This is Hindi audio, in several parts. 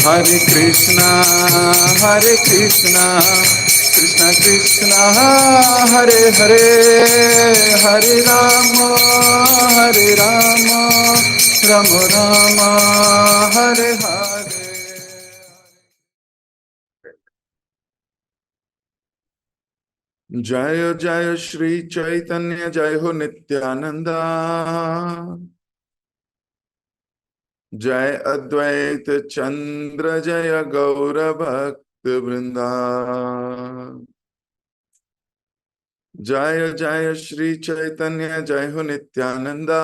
Hare Krishna, Hare Krishna, Krishna Krishna, Hare Hare, Hare Rama, Hare Rama, Rama Rama, Hare Hare. जय जय श्री चैतन्य, जय हो नित्यानंदा, जय अद्वैत चंद्र, जय गौर भक्त वृंदा। जय जय श्री चैतन्य, जय हो नित्यानंदा,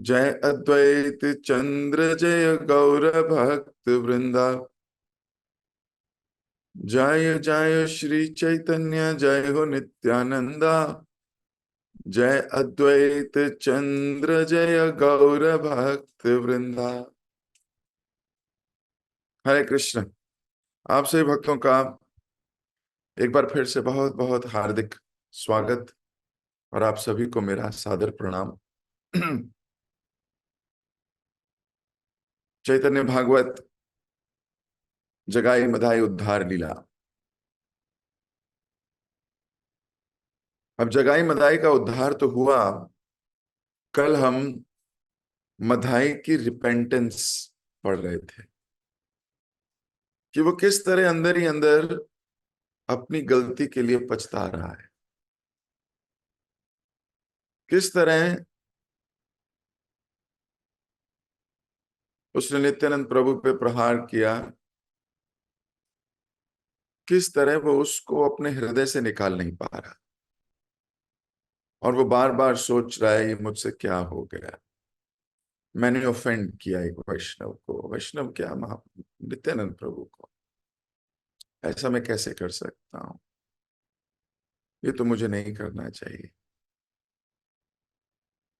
जय अद्वैत चंद्र, जय गौर भक्त वृंदा। जय जय श्री चैतन्य, जय हो नित्यानंदा, जय अद्वैत चंद्र, जय गौर भक्त वृंदा। हरे कृष्ण। आप सभी भक्तों का एक बार फिर से बहुत बहुत हार्दिक स्वागत और आप सभी को मेरा सादर प्रणाम। चैतन्य भागवत जगाई मधाई उद्धार लीला। अब जगाई मधाई का उद्धार तो हुआ, कल हम मधाई की रिपेंटेंस पढ़ रहे थे कि वो किस तरह अंदर ही अंदर अपनी गलती के लिए पछता रहा है, किस तरह उसने नित्यानंद प्रभु पे प्रहार किया, किस तरह वो उसको अपने हृदय से निकाल नहीं पा रहा और वो बार बार सोच रहा है ये मुझसे क्या हो गया, मैंने ऑफेंड किया एक वैष्णव को, वैष्णव क्या महा नित्यानंद प्रभु को, ऐसा मैं कैसे कर सकता हूं, ये तो मुझे नहीं करना चाहिए।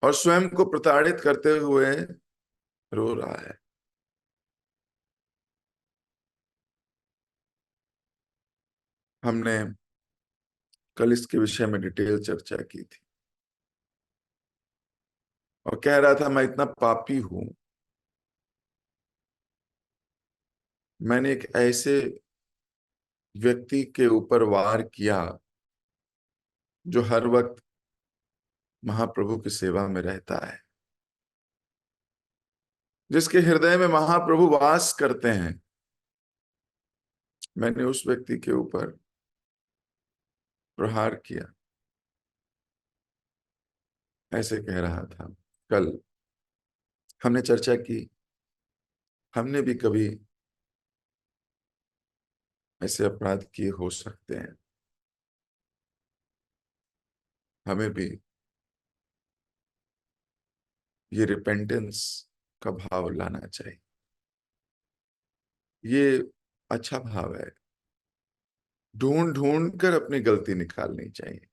और स्वयं को प्रताड़ित करते हुए रो रहा है। हमने कल इसके विषय में डिटेल चर्चा की थी और कह रहा था मैं इतना पापी हूं, मैंने एक ऐसे व्यक्ति के ऊपर वार किया जो हर वक्त महाप्रभु की सेवा में रहता है, जिसके हृदय में महाप्रभु वास करते हैं। मैंने उस व्यक्ति के ऊपर प्रहार किया, ऐसे कह रहा था। कल हमने चर्चा की, हमने भी कभी ऐसे अपराध किए हो सकते हैं, हमें भी ये रिपेंटेंस का भाव लाना चाहिए। ये अच्छा भाव है, ढूंढ ढूंढ कर अपनी गलती निकालनी चाहिए,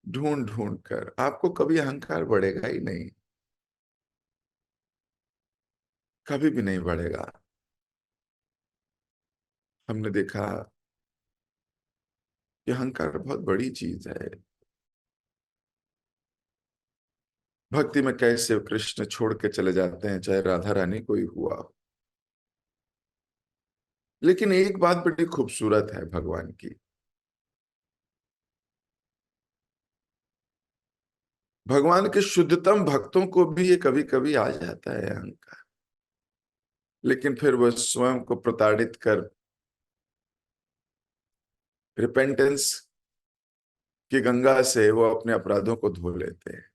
ढूंढ ढूंढ कर। आपको कभी अहंकार बढ़ेगा ही नहीं, कभी भी नहीं बढ़ेगा। हमने देखा कि अहंकार बहुत बड़ी चीज है। भक्ति में कैसे कृष्ण छोड़ के चले जाते हैं, चाहे राधा रानी कोई हुआ हो। लेकिन एक बात बड़ी खूबसूरत है भगवान की, भगवान के शुद्धतम भक्तों को भी ये कभी कभी आ जाता है अहंकार, लेकिन फिर वह स्वयं को प्रताड़ित कर रिपेंटेंस की गंगा से वो अपने अपराधों को धो लेते हैं।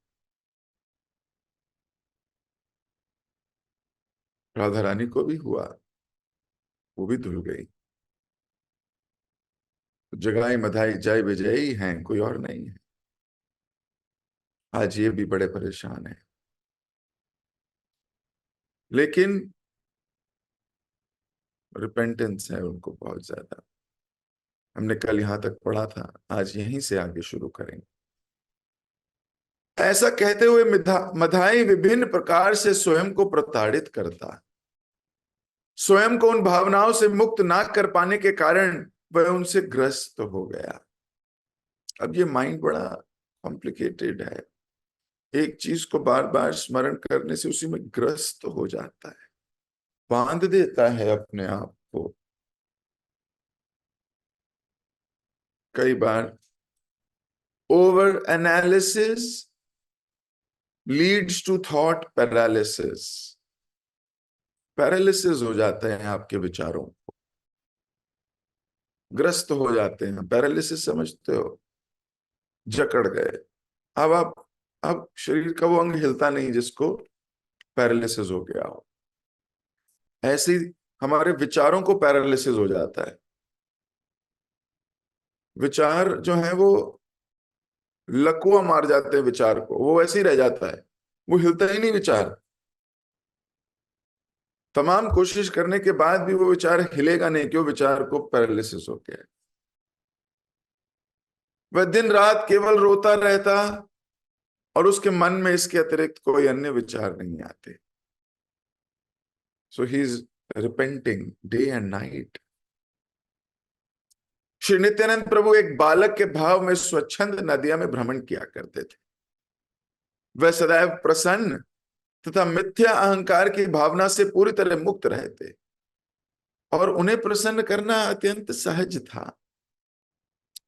राधा रानी को भी हुआ, वो भी धुल गई। जगाई मधाई जय विजयी हैं, कोई और नहीं है। आज ये भी बड़े परेशान है, लेकिन रिपेंटेंस है उनको बहुत ज्यादा। हमने कल यहां तक पढ़ा था, आज यहीं से आगे शुरू करेंगे। ऐसा कहते हुए मधाई विभिन्न प्रकार से स्वयं को प्रताड़ित करता, स्वयं को उन भावनाओं से मुक्त ना कर पाने के कारण वह उनसे ग्रस्त हो गया। अब ये माइंड बड़ा कॉम्प्लिकेटेड है, एक चीज को बार बार स्मरण करने से उसी में ग्रस्त हो जाता है, बांध देता है अपने आप को। कई बार over analysis leads to thought paralysis. Paralysis हो जाते हैं आपके विचारों, ग्रस्त हो जाते हैं। पैरालिसिस समझते हो? जकड़ गए। अब आप, अब शरीर का वो अंग हिलता नहीं जिसको पैरालिसिस हो गया हो। ऐसे ही हमारे विचारों को पैरालिसिस हो जाता है। विचार जो है वो लकवा मार जाते हैं विचार को, वो वैसे ही रह जाता है, वो हिलता ही नहीं विचार। तमाम कोशिश करने के बाद भी वो विचार हिलेगा नहीं, क्यों? विचार को पैरालिसिस हो गया है। वह दिन रात केवल रोता रहता और उसके मन में इसके अतिरिक्त कोई अन्य विचार नहीं आते। So he is repenting day and night. Shri Nityanand Prabhu एक बालक के भाव में स्वच्छंद नदिया में भ्रमण किया करते थे। वह सदैव प्रसन्न तथा मिथ्या अहंकार की भावना से पूरी तरह मुक्त रहते और उन्हें प्रसन्न करना अत्यंत सहज था।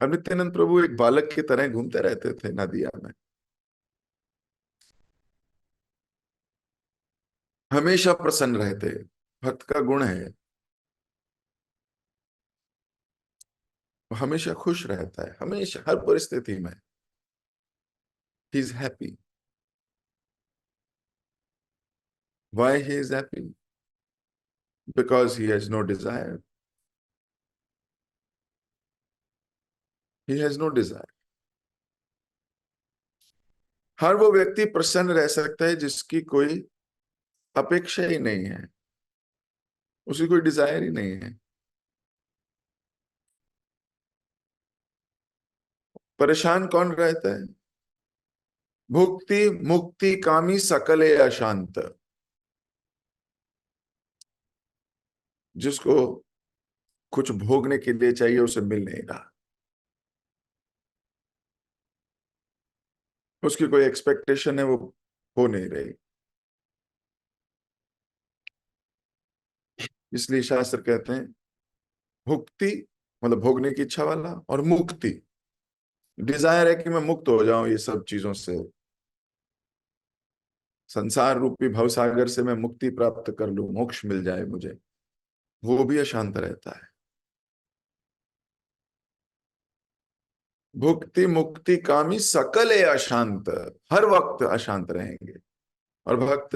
अब नित्यानंद प्रभु एक बालक की तरह घूमते रहते थे नदिया में, हमेशा प्रसन्न रहते। भक्त का गुण है, वो हमेशा खुश रहता है, हमेशा हर परिस्थिति में he is happy. Why he is happy? Because he has no desire. He has no desire. हर वो व्यक्ति प्रसन्न रह सकता है जिसकी कोई अपेक्षा ही नहीं है, उसकी कोई डिजायर ही नहीं है। परेशान कौन रहता है? भुक्ति मुक्ति कामी सकल अशांत। जिसको कुछ भोगने के लिए चाहिए उसे मिल नहीं रहा, उसकी कोई एक्सपेक्टेशन है वो हो नहीं रही। इसलिए शास्त्र कहते हैं भुक्ति मतलब भोगने की इच्छा वाला, और मुक्ति डिजायर है कि मैं मुक्त हो जाऊं ये सब चीजों से, संसार रूपी भवसागर से मैं मुक्ति प्राप्त कर लूं, मोक्ष मिल जाए मुझे। वो भी अशांत रहता है। भुक्ति मुक्ति कामी सकल अशांत, हर वक्त अशांत रहेंगे। और भक्त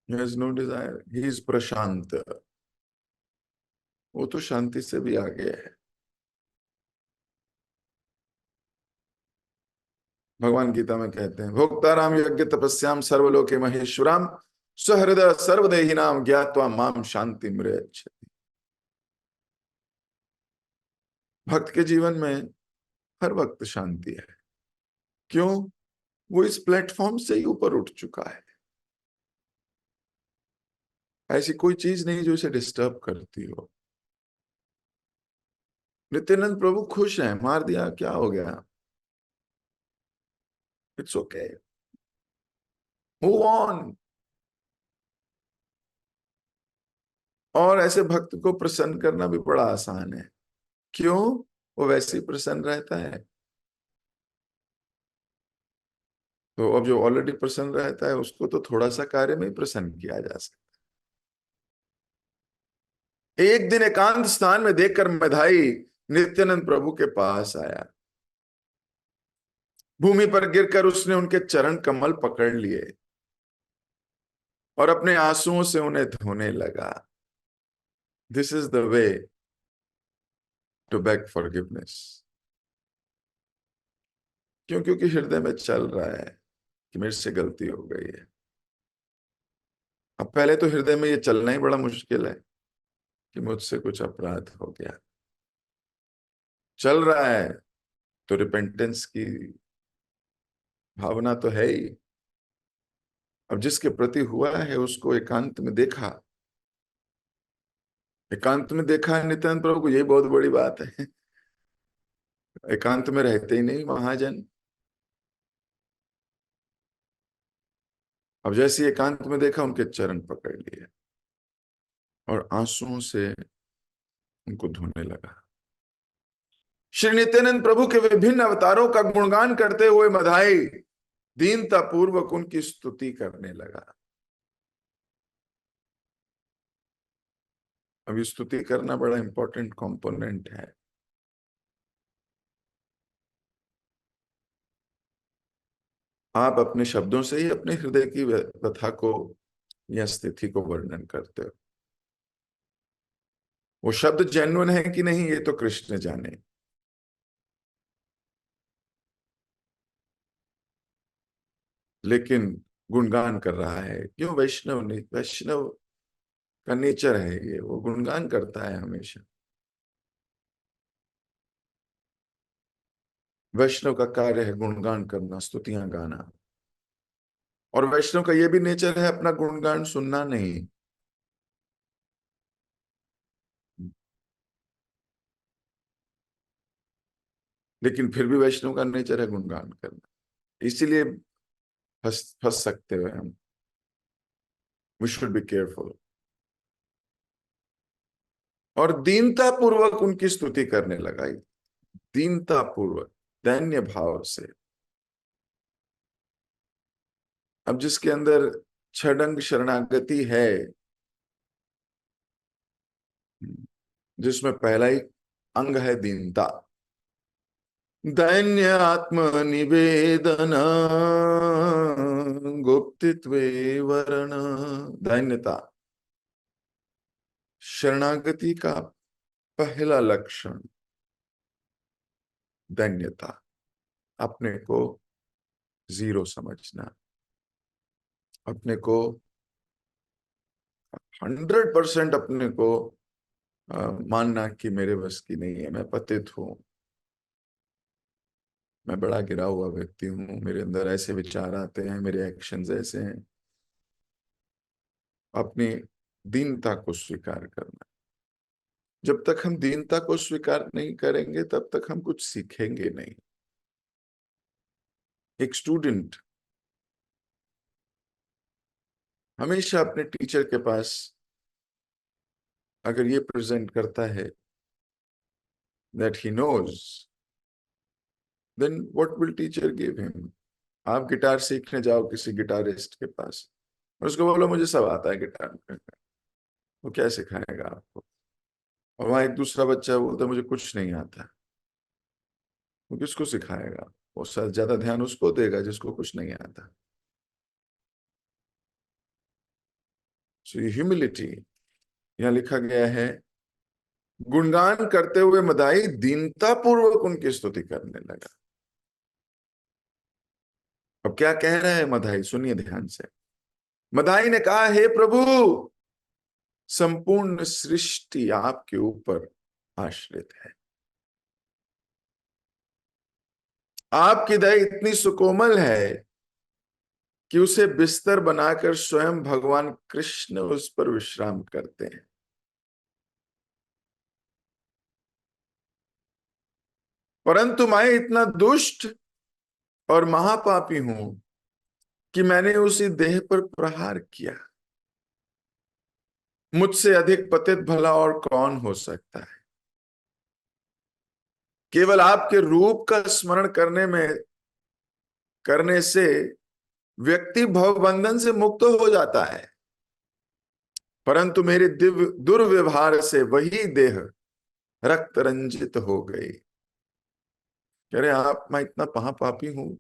has no desire, he is प्रशांत। वो तो शांति से भी आगे है। भगवान गीता में कहते हैं भोक्ताराम यज्ञ तपस्याम सर्वलोके महेश्वराम सहृदय सर्वदेही नाम ज्ञात्वा माम शांति मृच्छति। भक्त के जीवन में हर वक्त शांति है। क्यों? वो इस प्लेटफॉर्म से ही ऊपर उठ चुका है। ऐसी कोई चीज नहीं जो इसे डिस्टर्ब करती हो। नित्यानंद प्रभु खुश हैं, मार दिया क्या हो गया, इट्स ओके, मूव ऑन। और ऐसे भक्त को प्रसन्न करना भी बड़ा आसान है। क्यों? वो वैसे ही प्रसन्न रहता है। तो अब जो ऑलरेडी प्रसन्न रहता है उसको तो थोड़ा सा कार्य में ही प्रसन्न किया जा सकता है। एक दिन एकांत स्थान में देखकर मधाई नित्यानंद प्रभु के पास आया। भूमि पर गिरकर उसने उनके चरण कमल पकड़ लिए और अपने आंसुओं से उन्हें धोने लगा। This is the way to beg forgiveness. क्यों? क्योंकि हृदय में चल रहा है कि मेरे से गलती हो गई है। अब पहले तो हृदय में ये चलना ही बड़ा मुश्किल है कि मुझसे कुछ अपराध हो गया। चल रहा है तो रिपेंटेंस की भावना तो है ही। अब जिसके प्रति हुआ है उसको एकांत में देखा, एकांत में देखा है नित्यानंद प्रभु को, यही बहुत बड़ी बात है। एकांत में रहते ही नहीं महाजन। अब जैसे एकांत में देखा, उनके चरण पकड़ लिए और आंसुओं से उनको धोने लगा। श्री नित्यानंद प्रभु के विभिन्न अवतारों का गुणगान करते हुए मधाई दीनता पूर्वक उनकी स्तुति करने लगा। अभी स्तुति करना बड़ा इंपॉर्टेंट कंपोनेंट है। आप अपने शब्दों से ही अपने हृदय की व्यथा को या स्थिति को वर्णन करते हो। वो शब्द जेन्युइन है कि नहीं, ये तो कृष्ण जाने। लेकिन गुणगान कर रहा है, क्यों? वैष्णव का नेचर है ये, वो गुणगान करता है हमेशा। वैष्णव का कार्य है गुणगान करना, स्तुतियां गाना। और वैष्णव का ये भी नेचर है अपना गुणगान सुनना नहीं। लेकिन फिर भी वैष्णव का नेचर है गुणगान करना, इसीलिए फंस फंस सकते हुए हम। We should be careful. और दीनता पूर्वक उनकी स्तुति करने लगा। दीनता पूर्वक, दैन्य भाव से। अब जिसके अंदर छडंग शरणागति है, जिसमें पहला ही अंग है दीनता, दैन्य आत्म निवेदन गुप्तित्वे वर्ण। दैन्यता शरणागति का पहला लक्षण। दैन्यता, अपने को जीरो समझना, अपने को 100% अपने को मानना कि मेरे बस की नहीं है, मैं पतित हूं, मैं बड़ा गिरा हुआ व्यक्ति हूं, मेरे अंदर ऐसे विचार आते हैं, मेरे एक्शंस ऐसे हैं। अपनी दीनता को स्वीकार करना। जब तक हम दीनता को स्वीकार नहीं करेंगे तब तक हम कुछ सीखेंगे नहीं। एक स्टूडेंट हमेशा अपने टीचर के पास अगर ये प्रेजेंट करता है that he knows, then what will teacher give him? आप गिटार सीखने जाओ किसी गिटारिस्ट के पास और उसको बोलो मुझे सब आता है गिटार में, वो क्या सिखाएगा आपको? और वहां एक दूसरा बच्चा बोलता है मुझे कुछ नहीं आता, वो किसको सिखाएगा? वो ज्यादा ध्यान उसको देगा जिसको कुछ नहीं आता। सो ह्यूमिलिटी यहां लिखा गया है, गुणगान करते हुए मदाई दीनता पूर्वक उनकी स्तुति करने लगा। अब क्या कह रहा है मदाई, सुनिए ध्यान से। मदाई ने कहा, हे प्रभु, संपूर्ण सृष्टि आपके ऊपर आश्रित है। आपकी दया इतनी सुकोमल है कि उसे बिस्तर बनाकर स्वयं भगवान कृष्ण उस पर विश्राम करते हैं। परंतु मैं इतना दुष्ट और महापापी हूं कि मैंने उसी देह पर प्रहार किया। मुझसे अधिक पतित भला और कौन हो सकता है? केवल आपके रूप का स्मरण करने से व्यक्ति भवबंधन से मुक्त हो जाता है, परंतु मेरे दिव्य दुर्व्यवहार से वही देह रक्त रंजित हो गई। कह रहे आप, मैं इतना महापापी हूं,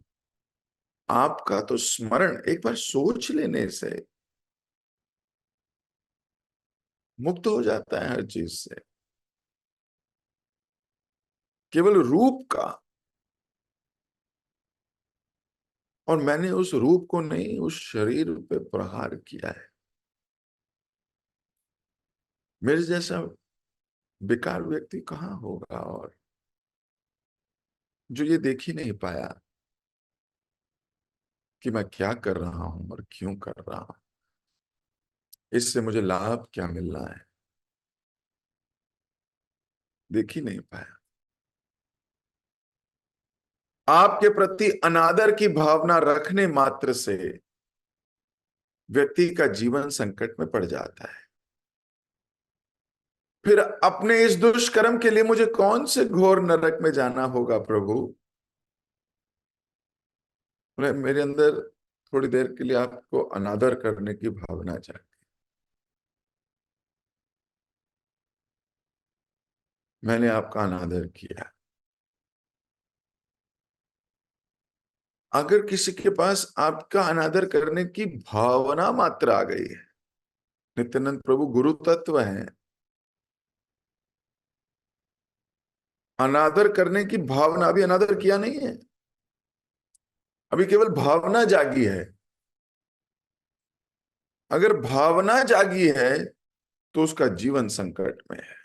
आपका तो स्मरण एक बार सोच लेने से मुक्त हो जाता है हर चीज से। केवल रूप का, और मैंने उस रूप को नहीं, उस शरीर पे प्रहार किया है। मेरे जैसा बेकार व्यक्ति कहां होगा, और जो ये देख ही नहीं पाया कि मैं क्या कर रहा हूं और क्यों कर रहा हूं, इससे मुझे लाभ क्या मिल रहा है, देख ही नहीं पाया। आपके प्रति अनादर की भावना रखने मात्र से व्यक्ति का जीवन संकट में पड़ जाता है। फिर अपने इस दुष्कर्म के लिए मुझे कौन से घोर नरक में जाना होगा प्रभु? मेरे अंदर थोड़ी देर के लिए आपको अनादर करने की भावना जागी। मैंने आपका अनादर किया। अगर किसी के पास आपका अनादर करने की भावना मात्र आ गई है, नित्यानंद प्रभु गुरु तत्व हैं, अनादर करने की भावना, अभी अनादर किया नहीं है, अभी केवल भावना जागी है। अगर भावना जागी है तो उसका जीवन संकट में है।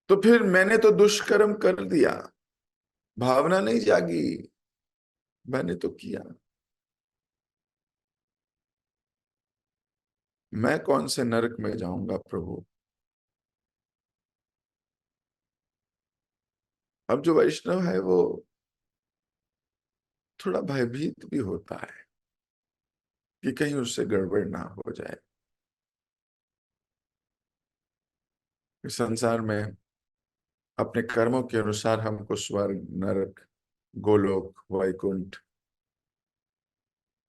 तो फिर मैंने तो दुष्कर्म कर दिया, भावना नहीं जागी, मैंने तो किया। मैं कौन से नरक में जाऊंगा प्रभु? अब जो वैष्णव है वो थोड़ा भयभीत भी होता है कि कहीं उससे गड़बड़ ना हो जाए। इस संसार में अपने कर्मों के अनुसार हमको स्वर्ग, नरक, गोलोक, वैकुंठ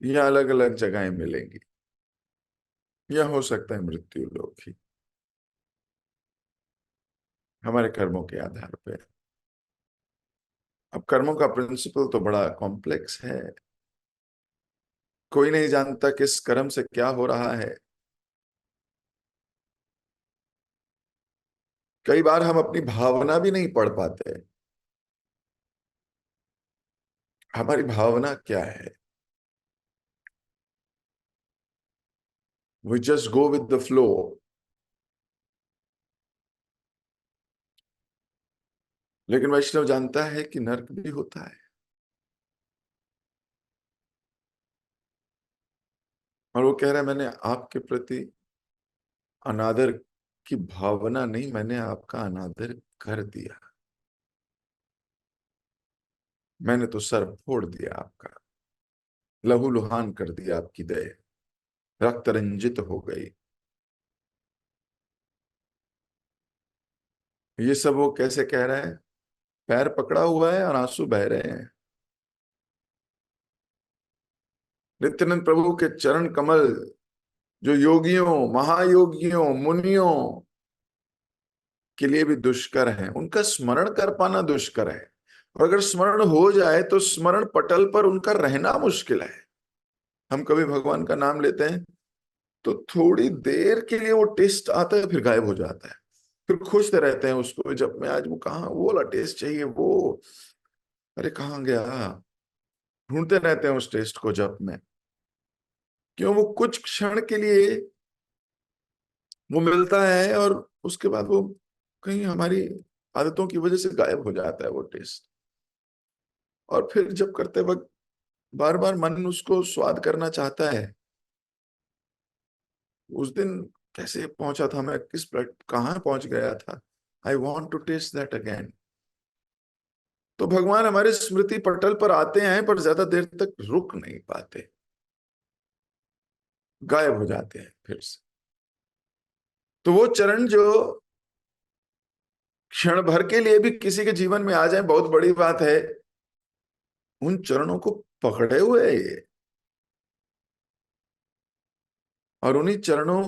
या अलग अलग जगहें मिलेंगी, या हो सकता है मृत्यु लोक ही, हमारे कर्मों के आधार पर। अब कर्मों का प्रिंसिपल तो बड़ा कॉम्प्लेक्स है। कोई नहीं जानता किस कर्म से क्या हो रहा है। कई बार हम अपनी भावना भी नहीं पढ़ पाते। हमारी भावना क्या है? We just go with the flow. लेकिन वैष्णव जानता है कि नरक भी होता है, और वो कह रहा है मैंने आपके प्रति अनादर की भावना नहीं, मैंने आपका अनादर कर दिया। मैंने तो सर फोड़ दिया आपका, लहूलुहान कर दिया आपकी दया, रक्त रंजित हो गई। ये सब वो कैसे कह रहा है? पैर पकड़ा हुआ है और आंसू बह रहे हैं। नित्यानंद प्रभु के चरण कमल जो योगियों, महायोगियों, मुनियों के लिए भी दुष्कर है, उनका स्मरण कर पाना दुष्कर है। और अगर स्मरण हो जाए तो स्मरण पटल पर उनका रहना मुश्किल है। हम कभी भगवान का नाम लेते हैं तो थोड़ी देर के लिए वो टेस्ट आता है, फिर गायब हो जाता है। फिर खोजते रहते हैं उसको, जब मैं आज वो कहाँ, वो वाला टेस्ट चाहिए, वो अरे कहाँ गया, ढूंढते रहते हैं उस टेस्ट को जब में। क्यों? वो कुछ क्षण के लिए वो मिलता है, और उसके बाद वो कहीं हमारी आदतों की वजह से गायब हो जाता है वो टेस्ट। और फिर जब करते वक्त बार बार मन उसको स्वाद करना चाहता है। उस दिन कैसे पहुंचा था मैं, कहाँ पहुंच गया था, I want to test that again. तो भगवान हमारे स्मृति पटल पर आते हैं, पर ज्यादा देर तक रुक नहीं पाते, गायब हो जाते हैं फिर से। तो वो चरण जो क्षण भर के लिए भी किसी के जीवन में आ जाए, बहुत बड़ी बात है। उन चरणों को पकड़े हुए है ये, और उन्हीं चरणों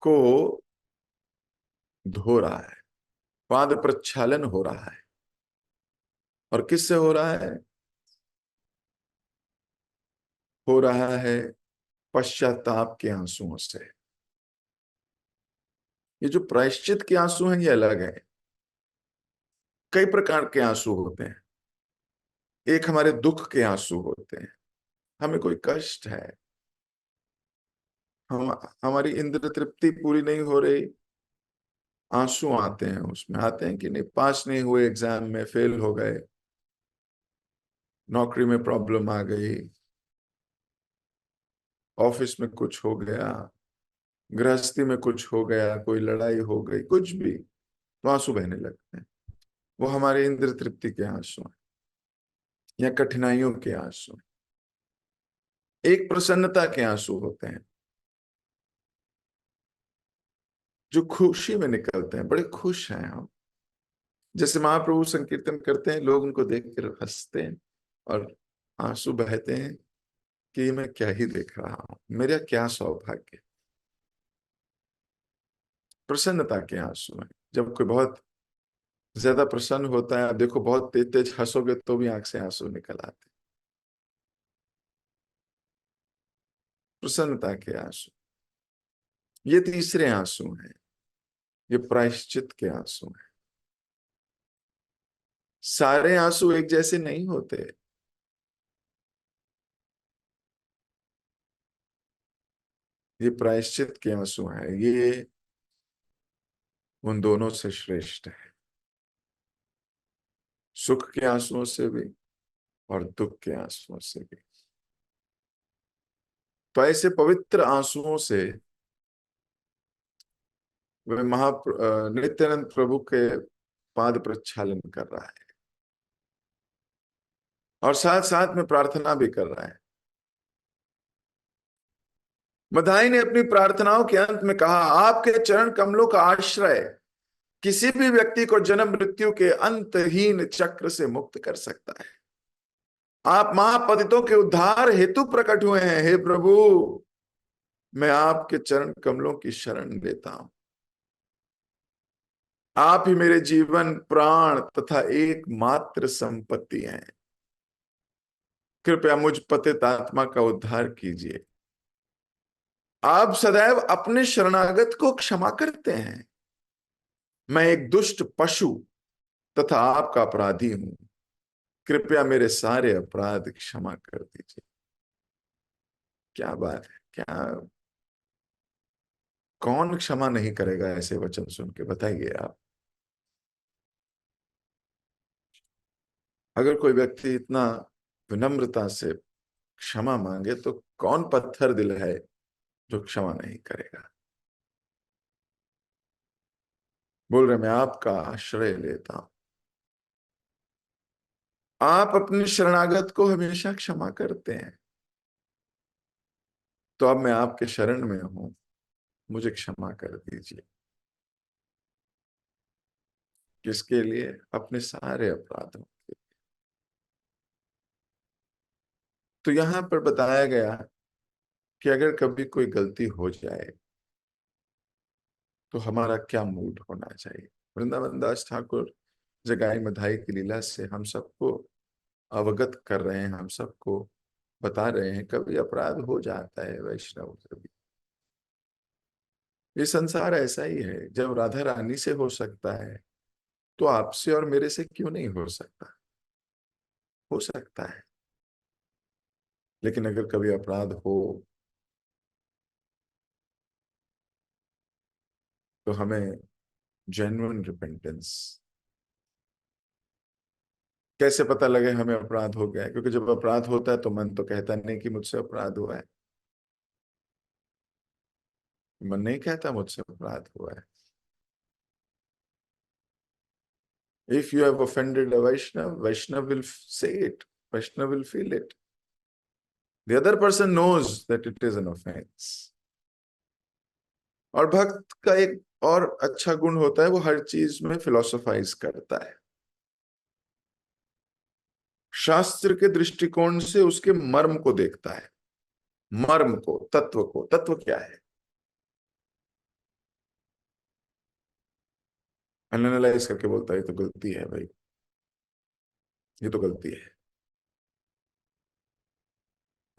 को धो रहा है, पाद प्रक्षालन हो रहा है। और किससे हो रहा है? हो रहा है पश्चाताप के आंसुओं से। ये जो प्रायश्चित के आंसू हैं ये अलग है। कई प्रकार के आंसू होते हैं। एक हमारे दुख के आंसू होते हैं, हमें कोई कष्ट है, हम हमारी इंद्र तृप्ति पूरी नहीं हो रही, आंसू आते हैं। उसमें आते हैं कि नहीं, पास नहीं हुए एग्जाम में, फेल हो गए, नौकरी में प्रॉब्लम आ गई, ऑफिस में कुछ हो गया, गृहस्थी में कुछ हो गया, कोई लड़ाई हो गई, कुछ भी, तो आंसू बहने लगते हैं। वो हमारे इंद्र तृप्ति के आंसू हैं। या कठिनाइयों के आंसू, एक प्रसन्नता के आंसू होते हैं जो खुशी में निकलते हैं। बड़े खुश हैं हम, जैसे महाप्रभु संकीर्तन करते हैं, लोग उनको देख कर हंसते हैं और आंसू बहते हैं कि ये मैं क्या ही देख रहा हूं, मेरा क्या सौभाग्य। प्रसन्नता के आंसू हैं। जब कोई बहुत ज्यादा प्रसन्न होता है, आप देखो बहुत तेज तेज हंसोगे तो भी आंख से आंसू निकल आते हैं। प्रसन्नता के आंसू, ये तीसरे आंसू हैं, ये प्रायश्चित के आंसू हैं। सारे आंसू एक जैसे नहीं होते। ये प्रायश्चित के आंसू हैं, ये उन दोनों से श्रेष्ठ है, सुख के आंसुओं से भी और दुख के आंसुओं से भी। तो ऐसे पवित्र आंसुओं से वह नित्यानंद प्रभु के पाद प्रक्षालन कर रहा है और साथ साथ में प्रार्थना भी कर रहा है। मधाई ने अपनी प्रार्थनाओं के अंत में कहा, आपके चरण कमलों का आश्रय किसी भी व्यक्ति को जन्म मृत्यु के अंतहीन चक्र से मुक्त कर सकता है। आप महापतितों के उद्धार हेतु प्रकट हुए हैं। हे प्रभु, मैं आपके चरण कमलों की शरण लेता हूं। आप ही मेरे जीवन प्राण तथा एकमात्र संपत्ति हैं। कृपया मुझ पतित आत्मा का उद्धार कीजिए। आप सदैव अपने शरणागत को क्षमा करते हैं। मैं एक दुष्ट पशु तथा आपका अपराधी हूं। कृपया मेरे सारे अपराध क्षमा कर दीजिए। क्या बात है, क्या, कौन क्षमा नहीं करेगा ऐसे वचन सुन के, बताइए आप। अगर कोई व्यक्ति इतना विनम्रता से क्षमा मांगे तो कौन पत्थर दिल है जो क्षमा नहीं करेगा। बोल रहे, मैं आपका आश्रय लेता हूं। आप अपने शरणागत को हमेशा क्षमा करते हैं, तो अब मैं आपके शरण में हूं, मुझे क्षमा कर दीजिए। किसके लिए? अपने सारे अपराधों के। तो यहां पर बताया गया कि अगर कभी कोई गलती हो जाए तो हमारा क्या मूड होना चाहिए। वृंदावन दास ठाकुर जगाई मधाई की लीला से हम सबको अवगत कर रहे हैं, हम सबको बता रहे हैं, कभी अपराध हो जाता है वैष्णव कभी। ये संसार ऐसा ही है, जब राधा रानी से हो सकता है तो आपसे और मेरे से क्यों नहीं हो सकता? हो सकता है। लेकिन अगर कभी अपराध हो तो हमें जेन्युइन रिपेंटेंस, कैसे पता लगे हमें अपराध हो गया है? क्योंकि जब अपराध होता है तो मन तो कहता नहीं कि मुझसे अपराध हुआ है, मन नहीं कहता मुझसे अपराध हुआ है। If you have offended a Vaishnav will say it. Vaishnav will feel it. The other person knows that it is an offense. और भक्त का एक और अच्छा गुण होता है, वो हर चीज में फिलोसोफाइज करता है, शास्त्र के दृष्टिकोण से उसके मर्म को देखता है। मर्म को, तत्व को, तत्व क्या है, एनालाइज करके बोलता है ये तो गलती है भाई, ये तो गलती है।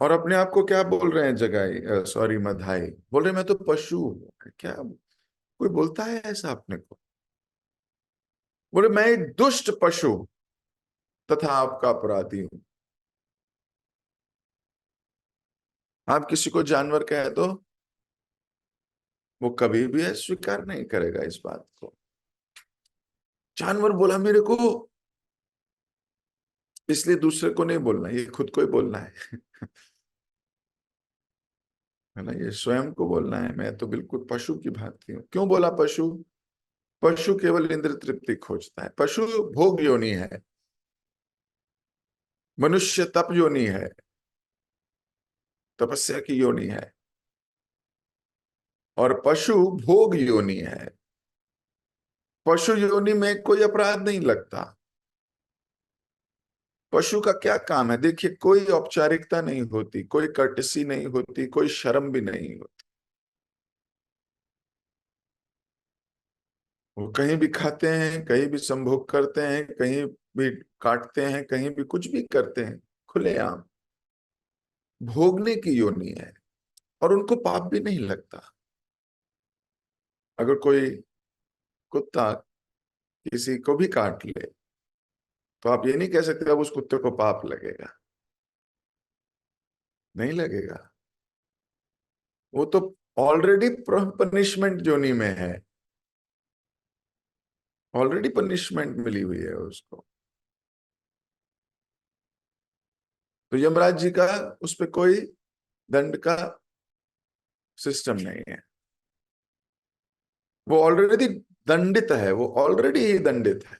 और अपने आप को क्या बोल रहे हैं जगाई, सॉरी मधाई, बोल रहे मैं तो पशु हूं। क्या कोई बोलता है ऐसा अपने को? बोले मैं एक दुष्ट पशु तथा आपका अपराधी हूं। आप किसी को जानवर कहे तो वो कभी भी स्वीकार नहीं करेगा इस बात को। जानवर बोला मेरे को, इसलिए दूसरे को नहीं बोलना, ये खुद को ही बोलना है। है ना, ये स्वयं को बोलना है, मैं तो बिल्कुल पशु की भांति हूं। क्यों बोला पशु? पशु केवल इंद्र तृप्ति खोजता है, पशु भोग योनि है। मनुष्य तप योनि है, तपस्या की योनि है, और पशु भोग योनि है। पशु योनि में कोई अपराध नहीं लगता। पशु का क्या काम है? देखिए, कोई औपचारिकता नहीं होती, कोई कर्टसी नहीं होती, कोई शर्म भी नहीं होती। वो कहीं भी खाते हैं, कहीं भी संभोग करते हैं, कहीं भी काटते हैं, कहीं भी कुछ भी करते हैं, खुलेआम। भोगने की योनि है, और उनको पाप भी नहीं लगता। अगर कोई कुत्ता किसी को भी काट ले, तो आप ये नहीं कह सकते अब उस कुत्ते को पाप लगेगा। नहीं लगेगा। वो तो ऑलरेडी पनिशमेंट जोनी में है, ऑलरेडी पनिशमेंट मिली हुई है उसको। तो यमराज जी का उस पर कोई दंड का सिस्टम नहीं है। वो ऑलरेडी दंडित है, वो ऑलरेडी ही दंडित है।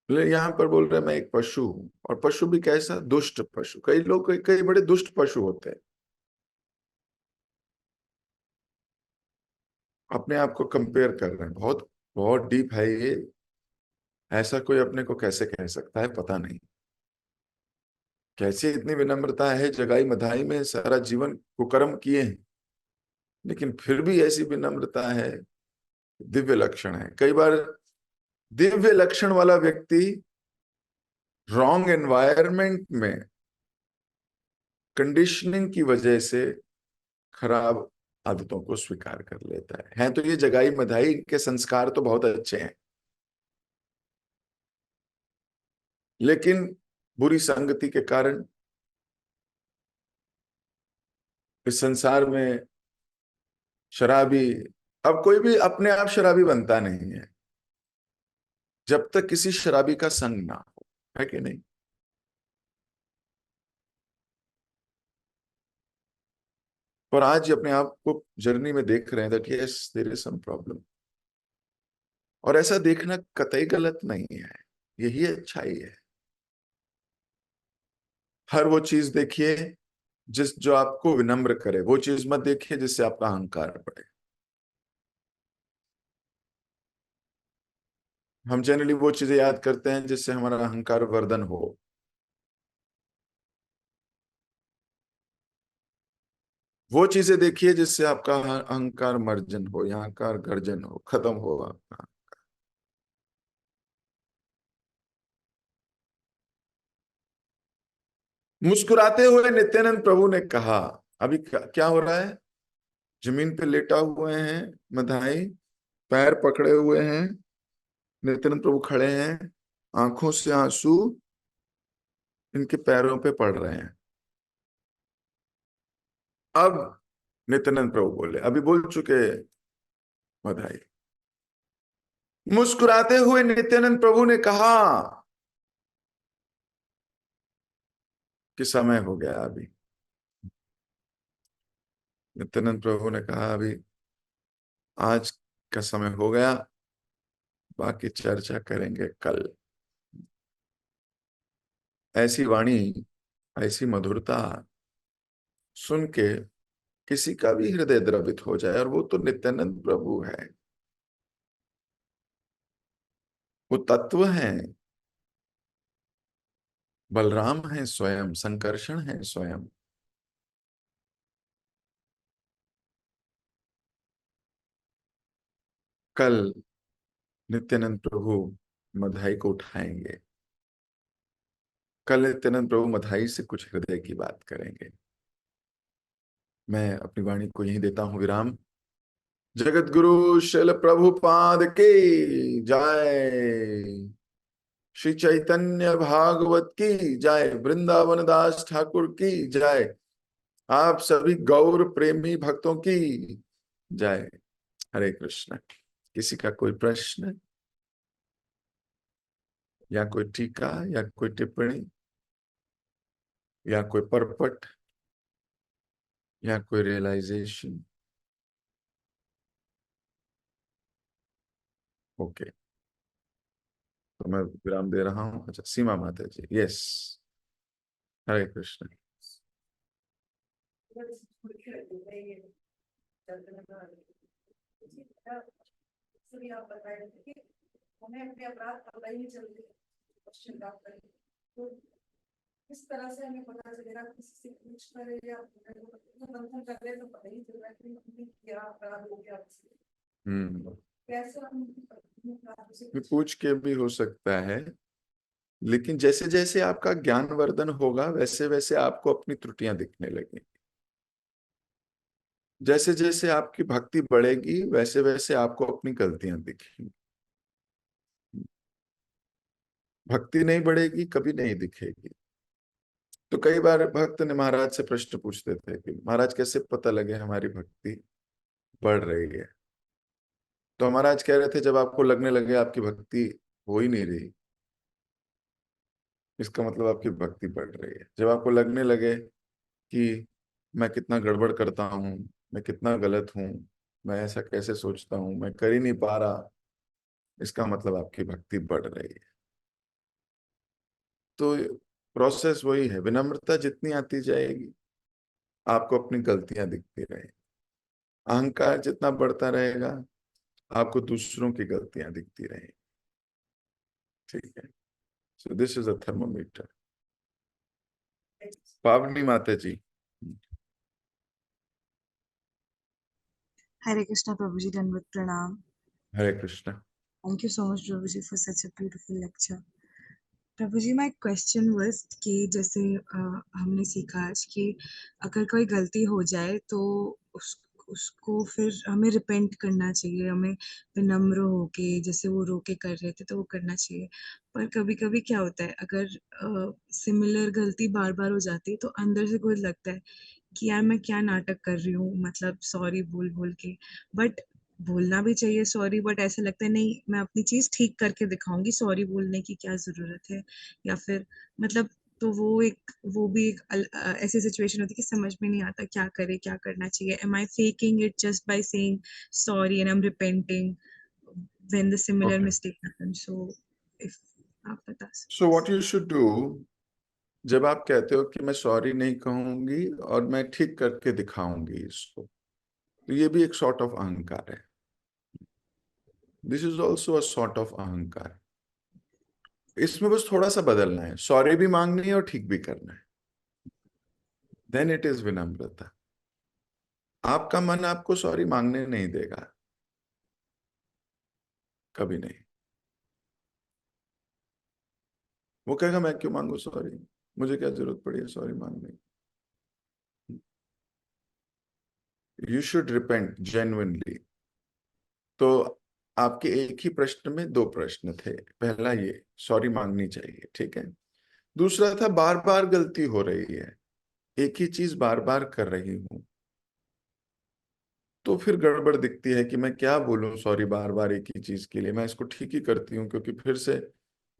यहां पर बोल रहे हैं मैं एक पशु हूं, और पशु भी कैसा? दुष्ट पशु। कई लोग, कई बड़े दुष्ट पशु होते हैं। अपने आप को कंपेयर कर रहे हैं। बहुत बहुत डीप है ये। ऐसा कोई अपने को कैसे कह सकता है, पता नहीं। कैसे इतनी विनम्रता है? जगाई मधाई में सारा जीवन कुकर्म किए हैं, लेकिन फिर भी ऐसी विनम्रता है। दिव्य लक्षण है। कई बार दिव्य लक्षण वाला व्यक्ति रॉन्ग एनवायरनमेंट में कंडीशनिंग की वजह से खराब आदतों को स्वीकार कर लेता है। हैं तो ये जगाई मधाई के संस्कार तो बहुत अच्छे हैं, लेकिन बुरी संगति के कारण इस संसार में शराबी। अब कोई भी अपने आप शराबी बनता नहीं है जब तक किसी शराबी का संग ना हो, है कि नहीं? और आज अपने आप को जर्नी में देख रहे हैं that yes there is some problem. और ऐसा देखना कतई गलत नहीं है, यही अच्छाई है। हर वो चीज देखिए जिस जो आपको विनम्र करे, वो चीज मत देखिए जिससे आपका अहंकार बढ़े। हम जनरली वो चीजें याद करते हैं जिससे हमारा अहंकार वर्धन हो। वो चीजें देखिए जिससे आपका अहंकार मर्जन हो, या अहंकार गर्जन हो, खत्म हो आपका। मुस्कुराते हुए नित्यानंद प्रभु ने कहा। अभी क्या हो रहा है? जमीन पे लेटा हुए हैं मधाई, पैर पकड़े हुए हैं, नित्यानंद प्रभु खड़े हैं, आंखों से आंसू इनके पैरों पे पड़ रहे हैं। अब नित्यानंद प्रभु बोले, अभी बोल चुके मधाई। मुस्कुराते हुए नित्यानंद प्रभु ने कहा कि समय हो गया अभी। नित्यानंद प्रभु ने कहा अभी आज का समय हो गया, बाकी चर्चा करेंगे कल। ऐसी वाणी, ऐसी मधुरता सुन के किसी का भी हृदय द्रवित हो जाए, और वो तो नित्यानंद प्रभु है। वो तत्व हैं, बलराम है स्वयं, संकर्षण है स्वयं। कल नित्यानंद प्रभु मधाई को उठाएंगे। कल नित्यानंद प्रभु मधाई से कुछ हृदय की बात करेंगे। मैं अपनी वाणी को यहीं देता हूं विराम। जगत गुरु शिल प्रभुपाद की जय। श्री चैतन्य भागवत की जय। वृंदावन दास ठाकुर की जय। आप सभी गौर प्रेमी भक्तों की जय। हरे कृष्ण। किसी का कोई प्रश्न, या कोई टीका, या कोई टिप्पणी, या कोई परपट, या कोई रियलाइजेशन? ओके। तो मैं विराम दे रहा हूँ। अच्छा, सीमा माता जी, यस, हरे कृष्ण। हमें अपने अपराध पता ही नहीं चलते, क्वेश्चन करें तो इस तरह से हमें पता चलेगा, किसी से पूछ कर या मंथन कर ले तो पता ही चल रहा है कि हमने क्या अपराध हो गया। कैसे हम पूछ के भी हो सकता है, लेकिन जैसे जैसे आपका ज्ञानवर्धन होगा वैसे वैसे आपको अपनी त्रुटियां दिखने लगेंगी। जैसे जैसे आपकी भक्ति बढ़ेगी वैसे वैसे आपको अपनी गलतियां दिखेंगी। भक्ति नहीं बढ़ेगी कभी नहीं दिखेगी। तो कई बार भक्त ने महाराज से प्रश्न पूछते थे कि महाराज कैसे पता लगे हमारी भक्ति बढ़ रही है। तो महाराज कह रहे थे जब आपको लगने लगे आपकी भक्ति हो ही नहीं रही, इसका मतलब आपकी भक्ति बढ़ रही है। जब आपको लगने लगे कि मैं कितना गड़बड़ करता हूँ, मैं कितना गलत हूँ, मैं ऐसा कैसे सोचता हूँ, मैं कर ही नहीं पा रहा, इसका मतलब आपकी भक्ति बढ़ रही है। तो प्रोसेस वही है, विनम्रता जितनी आती जाएगी आपको अपनी गलतियां दिखती रहेगी। अहंकार जितना बढ़ता रहेगा आपको दूसरों की गलतियां दिखती रहेगी। ठीक है, so this is a thermometer. पावनी माता जी, Hare Krishna Prabhuji, Dandavat Pranam. Hare Krishna. Thank you so much Prabhuji for such a beautiful lecture. Prabhuji, my question was कि जैसे हमने सीखा आज कि अगर कोई गलती हो जाए तो उसको फिर हमें रिपेंट करना चाहिए, हमें विनम्र होके जैसे वो रोके कर रहे थे तो वो करना चाहिए। पर कभी कभी क्या होता है, अगर सिमिलर गलती बार बार हो जाती है तो अंदर से कुछ लगता है कि यार मैं क्या नाटक कर रही हूँ, मतलब सॉरी बोल बोल के। बट बोलना भी चाहिए सॉरी, बट ऐसा लगता है नहीं मैं अपनी चीज ठीक करके दिखाऊंगी, सॉरी बोलने की क्या जरूरत है। या फिर मतलब तो वो भी एक ऐसी सिचुएशन होती है कि समझ में नहीं आता क्या करे, क्या करना चाहिए। Am I faking it just by saying sorry and I am repenting when the similar okay, mistake happened? So if आप बता सो सकते व्हाट यू शुड डू, जब आप कहते हो कि मैं सॉरी नहीं कहूंगी और मैं ठीक करके दिखाऊंगी इसको, तो ये भी एक सॉर्ट ऑफ अहंकार है। This is also a sort of अहंकार। इसमें बस थोड़ा सा बदलना है, सॉरी भी मांगनी है और ठीक भी करना है, देन इट इज विनम्रता। आपका मन आपको सॉरी मांगने नहीं देगा, कभी नहीं। वो कहेगा मैं क्यों मांगू सॉरी, मुझे क्या जरूरत पड़ी है सॉरी मांगने की। You should repent genuinely. तो आपके एक ही प्रश्न में दो प्रश्न थे। पहला ये सॉरी मांगनी चाहिए, ठीक है। दूसरा था बार बार गलती हो रही है, एक ही चीज बार बार कर रही हूं, तो फिर गड़बड़ दिखती है कि मैं क्या बोलूं सॉरी बार बार एक ही चीज के लिए। मैं इसको ठीक ही करती हूँ क्योंकि फिर से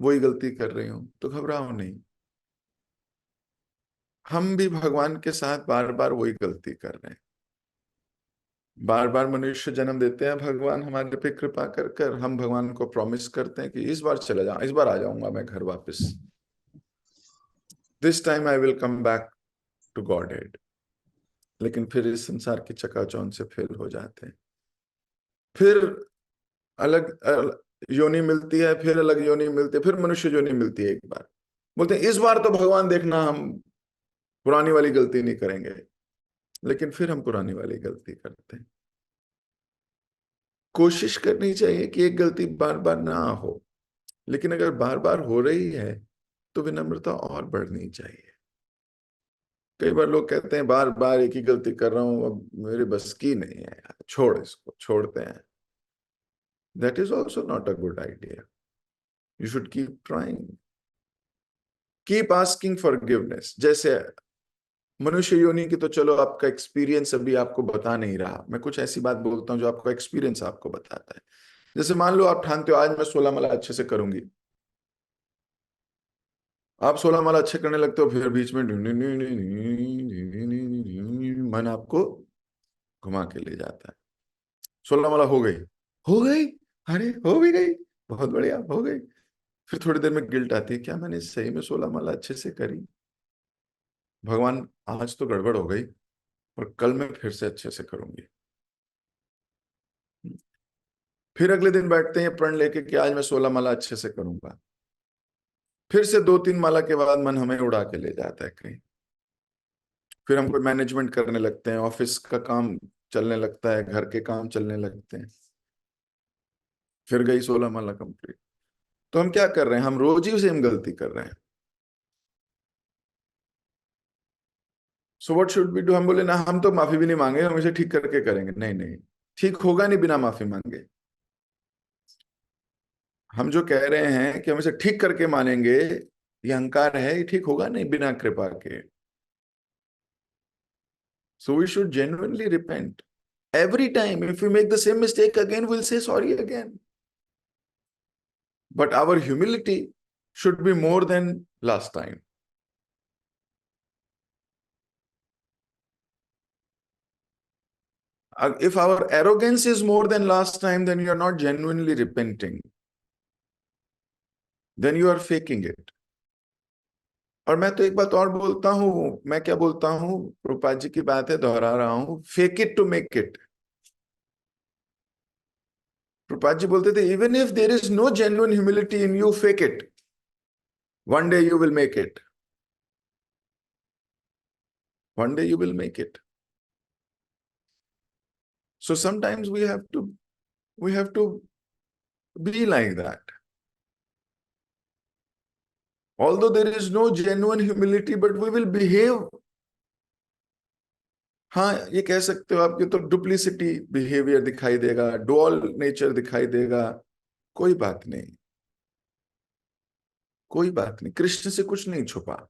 वही गलती कर रही हूं, तो घबराओ नहीं। हम भी भगवान के साथ बार बार वही गलती कर रहे हैं। बार बार मनुष्य जन्म देते हैं भगवान हमारे पे कृपा कर कर। हम भगवान को प्रॉमिस करते हैं कि इस बार चला जाऊं, इस बार आ जाऊंगा मैं घर वापस, this time I will come back to Godhead. लेकिन फिर इस संसार की चकाचौंध से फेल हो जाते हैं। फिर योनि मिलती है, फिर अलग योनि मिलती है, फिर मनुष्य योनि मिलती है एक बार। बोलते हैं इस बार तो भगवान देखना हम पुरानी वाली गलती नहीं करेंगे, लेकिन फिर हम पुरानी वाली गलती करते हैं। कोशिश करनी चाहिए कि एक गलती बार बार ना हो, लेकिन अगर बार बार हो रही है तो विनम्रता और बढ़नी चाहिए। कई बार लोग कहते हैं बार बार एक ही गलती कर रहा हूं, अब मेरे बस की नहीं है यार, छोड़, इसको छोड़ते हैं। That is also not a good idea. You should keep trying, keep asking forgiveness. जैसे मनुष्य योनि की तो चलो आपका एक्सपीरियंस अभी आपको बता नहीं रहा, मैं कुछ ऐसी बात बोलता हूं जो आपका एक्सपीरियंस आपको बताता है। जैसे मान लो आप ठानते हो आज मैं 16 माला अच्छे से करूंगी, आप 16 माला अच्छे करने लगते हो, फिर बीच में मन आपको घुमा के ले जाता है। 16 माला हो गई, हो गई, अरे हो भी गई, बहुत बढ़िया हो गई। फिर थोड़ी देर में गिल्ट आती है, क्या मैंने सही में 16 माला अच्छे से करी? भगवान आज तो गड़बड़ हो गई, और कल मैं फिर से अच्छे से करूंगी। फिर अगले दिन बैठते हैं प्रण लेके कि आज मैं 16 माला अच्छे से करूंगा। फिर से 2-3 माला के बाद मन हमें उड़ा के ले जाता है कहीं। फिर हम कोई मैनेजमेंट करने लगते हैं, ऑफिस का काम चलने लगता है, घर के काम चलने लगते हैं, फिर गई 16 माला कंप्लीट। तो हम क्या कर रहे हैं? हम रोज ही सेम गलती कर रहे हैं। So what should be do? हम बोले ना, हम तो माफी भी नहीं मांगे, हम इसे ठीक करके करेंगे। नहीं नहीं, ठीक होगा नहीं बिना माफी मांगे। हम जो कह रहे हैं कि हम इसे ठीक करके मानेंगे, ये अहंकार है, ये ठीक होगा नहीं बिना कृपा के। So we should genuinely repent every time. If we make the same mistake again, we'll say sorry again. But our humility should be more than last time. If our arrogance is more than last time, then you are not genuinely repenting. Then you are faking it. और मैं तो एक बात और बोलता हूं, मैं क्या बोलता हूं, प्रभुपाद जी की बात है, दोहरा रहा हूं, fake it to make it. Prabhupad ji बोलते थे, even if there is no genuine humility in you, fake it, one day you will make it, one day you will make it. So sometimes we have to be like that. Although there is no genuine humility, but we will behave. हाँ, ये कह सकते हो आपके तो डुप्लीसिटी बिहेवियर दिखाई देगा, डुअल नेचर दिखाई देगा, कोई बात नहीं, कोई बात नहीं। कृष्ण से कुछ नहीं छुपा।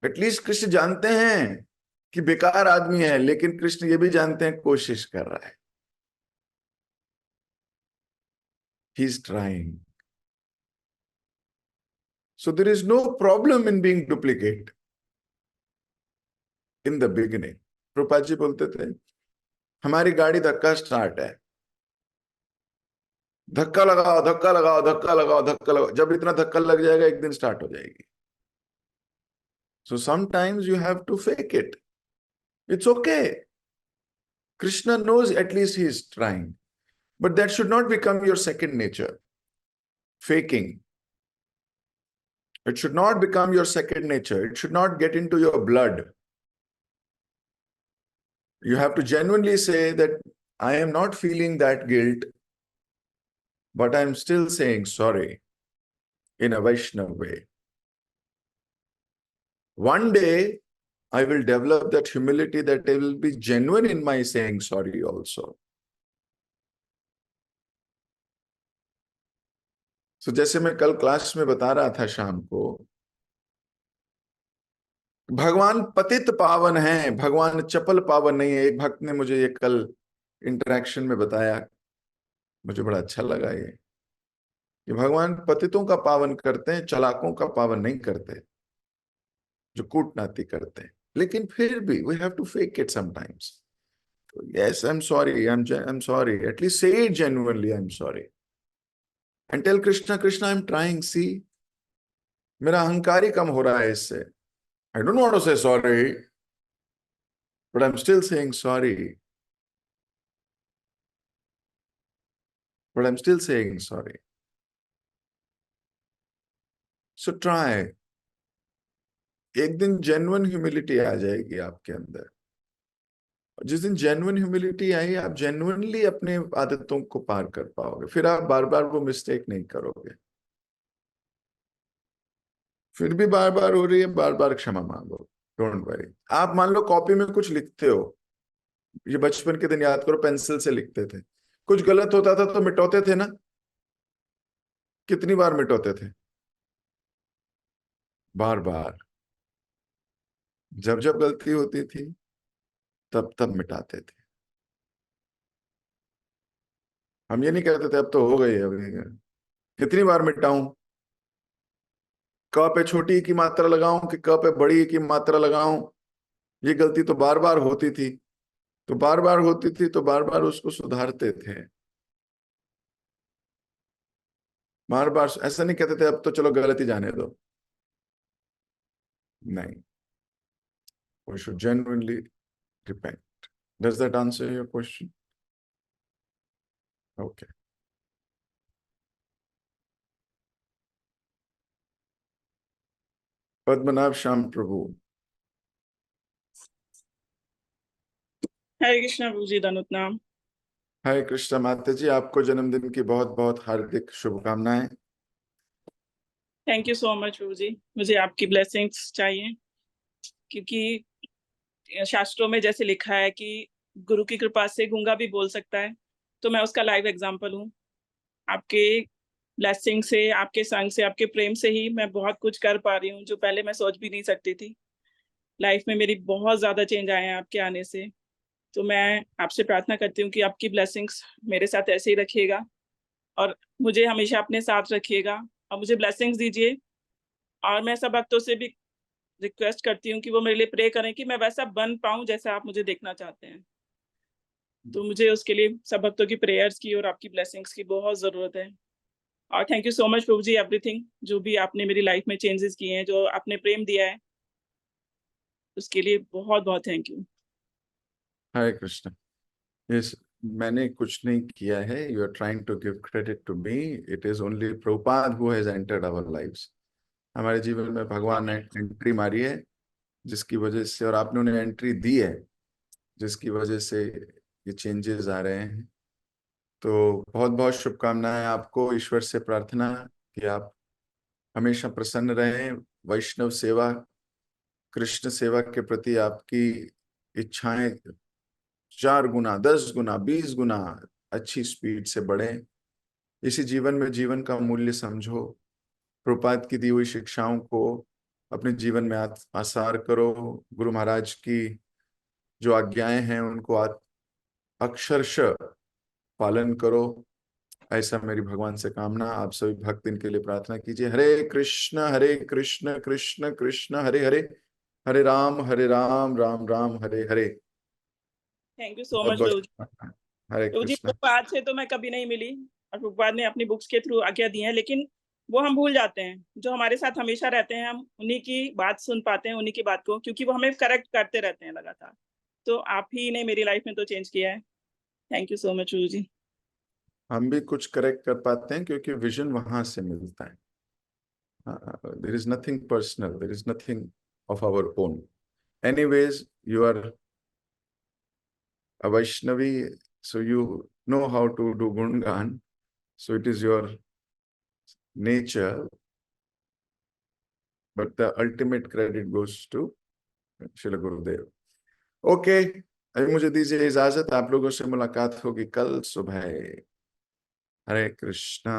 एटलीस्ट कृष्ण जानते हैं कि बेकार आदमी है, लेकिन कृष्ण ये भी जानते हैं कोशिश कर रहा है। He is trying. So there is no problem in being duplicate in the beginning. Prabhupad ji बोलते थे, हमारी गाड़ी धक्का स्टार्ट है, धक्का लगाओ धक्का लगाओ धक्का लगाओ धक्का लगाओ, जब इतना धक्का लग जाएगा एक दिन स्टार्ट हो जाएगी। So sometimes you have to fake it. It's okay. Krishna knows at least he is trying, but that should not become your second nature. Faking. It should not become your second nature. It should not get into your blood. You have to genuinely say that I am not feeling that guilt, but I'm still saying sorry in a Vaishnava way. One day, I will develop that humility that I will be genuine in my saying sorry also. So जैसे मैं कल क्लास में बता रहा था शाम को, भगवान पतित पावन है, भगवान चपल पावन नहीं है। एक भक्त ने मुझे ये कल इंटरेक्शन में बताया, मुझे बड़ा अच्छा लगा ये, कि भगवान पतितों का पावन करते हैं, चालाकों का पावन नहीं करते, जो कूटनाती करते हैं। लेकिन फिर भी we have to fake it sometimes. Yes, I am sorry, I am sorry, at least say it genuinely, I am sorry, and tell Krishna, Krishna I am trying, see मेरा अहंकार ही कम हो रहा है इससे। I don't want to say sorry, but I am still saying sorry, but I am still saying sorry. So try. एक दिन जेन्युइन ह्यूमिलिटी आ जाएगी आपके अंदर। जिस दिन जेन्युइन ह्यूमिलिटी आई, आप जेन्युइनली अपने आदतों को पार कर पाओगे, फिर आप बार बार वो मिस्टेक नहीं करोगे। फिर भी बार बार हो रही है, बार बार क्षमा मांगो, डोंट वरी। आप मान लो कॉपी में कुछ लिखते हो, ये बचपन के दिन याद करो, पेंसिल से लिखते थे, कुछ गलत होता था तो मिटाते थे ना? कितनी बार मिटाते थे? बार बार। जब जब गलती होती थी तब तब मिटाते थे। हम ये नहीं कहते थे अब तो हो गई है, अभी कितनी बार मिटाऊं, क पे छोटी की मात्रा लगाऊं कि क पे बड़ी की मात्रा लगाऊं? ये गलती तो बार बार होती थी, तो बार बार होती थी तो बार बार उसको सुधारते थे। बार बार ऐसा नहीं कहते थे अब तो चलो गलती जाने दो, नहीं, we should genuinely repent. Does that answer your question? Okay. Padmanabha Shyam प्रभु। हरे कृष्णा प्रभु जी, दनुत नाम। हरे कृष्ण माता जी, आपको जन्मदिन की बहुत बहुत हार्दिक शुभकामनाएं। Thank you so much Prabhu जी, मुझे आपकी ब्लेसिंग्स चाहिए, क्योंकि शास्त्रों में जैसे लिखा है कि गुरु की कृपा से गूंगा भी बोल सकता है, तो मैं उसका लाइव एग्जांपल हूँ। आपके ब्लेसिंग से, आपके संग से, आपके प्रेम से ही मैं बहुत कुछ कर पा रही हूँ, जो पहले मैं सोच भी नहीं सकती थी। लाइफ में मेरी बहुत ज्यादा चेंज आए हैं आपके आने से। तो मैं आपसे प्रार्थना करती हूँ कि आपकी ब्लेसिंग्स मेरे साथ ऐसे ही रखिएगा और मुझे हमेशा अपने साथ रखिएगा और मुझे ब्लेसिंग्स दीजिए। और मैं सब भक्तों से भी रिक्वेस्ट करती हूँ कि वो मेरे लिए प्रे करें कि मैं वैसा बन पाऊं जैसा आप मुझे देखना चाहते हैं। तो मुझे उसके लिए सब भक्तों की प्रेयर्स की और आपकी ब्लेसिंग्स की बहुत जरूरत है। और thank you so much Prabhu ji, everything जो भी आपने मेरी लाइफ में चेंजेस किए हैं, जो आपने प्रेम दिया है, उसके लिए बहुत बहुत thank you. Hare Krishna. Yes, मैंने कुछ नहीं किया है। You are trying to give credit to me. It is only Prabhupada who has entered our lives. हमारे जीवन में भगवान ने एंट्री मारी है, जिसकी वजह से, और आपने उन्हें एंट्री दी है, जिसकी वजह से ये चेंजेस आ रहे हैं। तो बहुत बहुत शुभकामनाएं आपको। ईश्वर से प्रार्थना कि आप हमेशा प्रसन्न रहें। वैष्णव सेवा, कृष्ण सेवा के प्रति आपकी इच्छाएं 4 गुना, 10 गुना, 20 गुना अच्छी स्पीड से बढ़े। इसी जीवन में जीवन का मूल्य समझो। प्रभुपाद की दी हुई शिक्षाओं को अपने जीवन में आसार करो। गुरु महाराज की जो आज्ञाएं हैं उनको अक्षरशः पालन करो। ऐसा मेरी भगवान से कामना। आप सभी भक्त इनके लिए प्रार्थना कीजिए। हरे कृष्ण कृष्ण कृष्ण हरे हरे, हरे राम राम राम हरे हरे। थैंक यू सो बहुत मच बहुत प्रभु जी। शुभकामनाएं। हरे प्रभु जी, कृष्ण। प्रभुपाद से तो मैं कभी नहीं मिली और प्रभुपाद ने अपनी बुक्स के थ्रू आज्ञा दी है, लेकिन वो हम भूल जाते हैं। जो हमारे साथ हमेशा रहते हैं, हम उन्हीं की बात सुन पाते हैं, उन्हीं की बात को, क्योंकि वो हमें करेक्ट करते रहते हैं लगातार। तो आप ही ने मेरी लाइफ में तो चेंज किया है। Thank you so much Prabhu जी। हम भी कुछ करेक्ट कर पाते हैं क्योंकि विजन वहां से मिलता है। There is nothing personal, there is nothing of our own. Anyways, you are a Vaishnavi, so you know how to do Gungan, so it is your nature, but the ultimate credit goes to Srila Gurudev. Okay, अभी मुझे दीजिए इजाजत। आप लोगों से मुलाकात होगी कल सुबह। हरे कृष्णा।